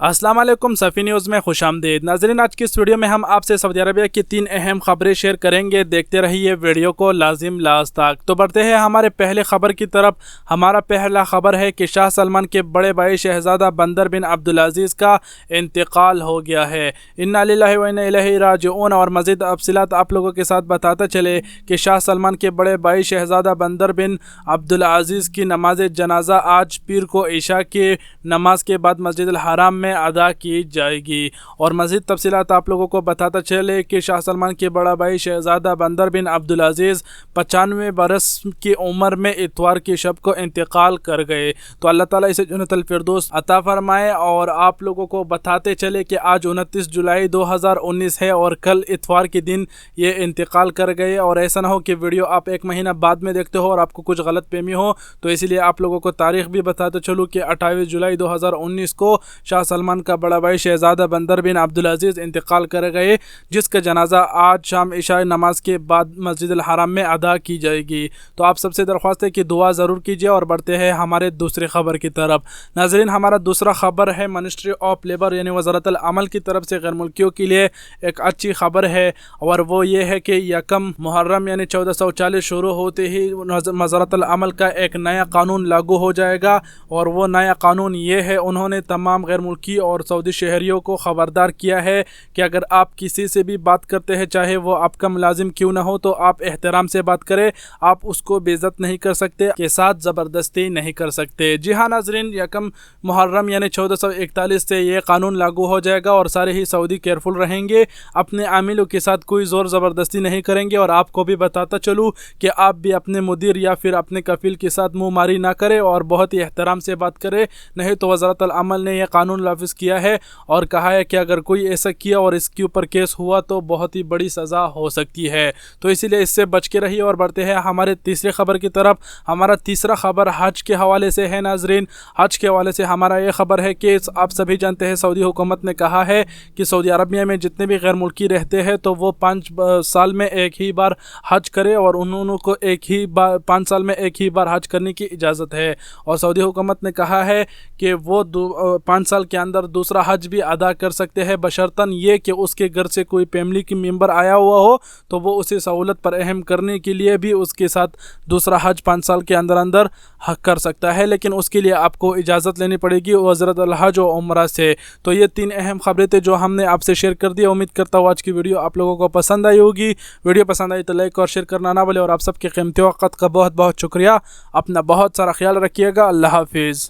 अस्सलाम वालेकुम सफ़ी न्यूज़ में खुश आमदीद। नाज़रीन, आज की इस वीडियो में हम आपसे सऊदी अरबिया की 3 अहम खबरें शेयर करेंगे। देखते रहिए वीडियो को लाजिम लास्ट तक। तो बढ़ते हैं हमारे पहले खबर की तरफ। हमारा पहला खबर है कि शाह सलमान के बड़े भाई शहजादा बंदर बिन अब्दुल अजीज़ का इंतकाल हो गया है। इन्ना लिल्लाहि व इन्ना इलैहि राजिऊन। और मज़ीद तफसीलात आप लोगों के साथ बताते चले कि शाह सलमान के बड़े भाई शहजादा बंदर बिन अब्दुल अजीज़ की नमाज जनाजा आज पीर को ईशा की नमाज के बाद मस्जिद हराम में अदा की जाएगी। और मज़ीद तफसीलात आप लोगों को बताता चले कि शाह सलमान के बड़ा भाई शहजादा बंदर बिन अब्दुल अजीज़ 95 बरस की उम्र में इतवार की शब को इंतकाल कर गए। तो अल्लाह ताला इसे जन्नतुल फिरदौस अता फरमाए। और आप लोगों को बताते चले कि आज 29 जुलाई 2019 है और कल इतवार के दिन ये इंतकाल कर गए। और ऐसा ना हो कि वीडियो आप एक महीना बाद में देखते हो और आपको कुछ गलत फहमी हो, तो इसलिए आप लोगों को तारीख़ भी बताते चलूँ कि 28 जुलाई 2019 को शाह सलमान का बड़ा भाई शहजादा बंदर बिन अब्दुल अजीज़ इंतकाल कर गए, जिसका जनाजा आज शाम इशा नमाज के बाद मस्जिद हराम में अदा की जाएगी। तो आप सबसे दरख्वास्त है कि दुआ ज़रूर कीजिए। और बढ़ते हैं हमारे दूसरी खबर की तरफ। नाज़रीन, हमारा दूसरा खबर है मिनिस्ट्री ऑफ लेबर यानी वज़ारतुल अमल की तरफ से गैर मुल्कियों के लिए एक अच्छी खबर है। और वो ये है कि यकम मुहर्रम यानी 1440 शुरू होते ही वज़ारतुल अमल का एक नया कानून लागू हो जाएगा। और वो नया कानून ये है, उन्होंने तमाम गैर मुल्की और सऊदी शहरियों को ख़बरदार किया है कि अगर आप किसी से भी बात करते हैं, चाहे वो आपका मुलाजिम क्यों ना हो, तो आप एहतराम से बात करें। आप उसको बेइज्जत नहीं कर सकते, के साथ ज़बरदस्ती नहीं कर सकते। जी हाँ नाज़रीन, यकम मुहर्रम यानी 1441 से ये कानून लागू हो जाएगा और सारे ही सऊदी केयरफुल रहेंगे, अपने आमिलों के साथ कोई ज़ोर ज़बरदस्ती नहीं करेंगे। और आपको भी बताता चलूँ कि आप भी अपने मुदीर या फिर अपने कफील के साथ मुँह मारी ना करें और बहुत ही एहतराम से बात करें। नहीं तो वज़ारतुल अमल ने यह कानून नाफिज किया है और कहा है कि अगर कोई ऐसा किया और इसके ऊपर केस हुआ तो बहुत ही बड़ी सज़ा हो सकती है। तो इसीलिए इससे बच के रहिए। और बढ़ते हैं हमारे तीसरे खबर की तरफ। हमारा तीसरा खबर हज के हवाले से है। नाजरीन, हज के हवाले से हमारा ये खबर है कि आप सभी जानते हैं सऊदी हुकूमत ने कहा है कि सऊदी अरबिया में जितने भी गैर मुल्की रहते हैं तो वो 5 साल में एक ही बार हज करे और उन्होंने को एक ही बार 5 साल में एक ही बार हज करने की इजाज़त है। और सऊदी हुकूमत ने कहा है कि वो 5 साल के अंदर दूसरा हज भी अदा कर सकते हैं, बशर्तन ये कि उसके घर से कोई फैमिली की मेंबर आया हुआ हो तो वो उसे सहूलत पर अहम करने के लिए भी उसके साथ दूसरा हज 5 साल के अंदर अंदर हक कर सकता है। लेकिन उसके लिए आपको इजाज़त लेनी पड़ेगी वज़रतुल हज और उम्रा से। तो ये 3 अहम खबरें थे जो हमने आपसे शेयर कर दी। उम्मीद करता हूँ आज की वीडियो आप लोगों को पसंद आई होगी। वीडियो पसंद आई तो लाइक और शेयर करना ना भूलें। और आप सबके कीमती वक़्त का बहुत बहुत शुक्रिया। अपना बहुत सारा ख्याल रखिएगा। अल्लाह हाफिज़।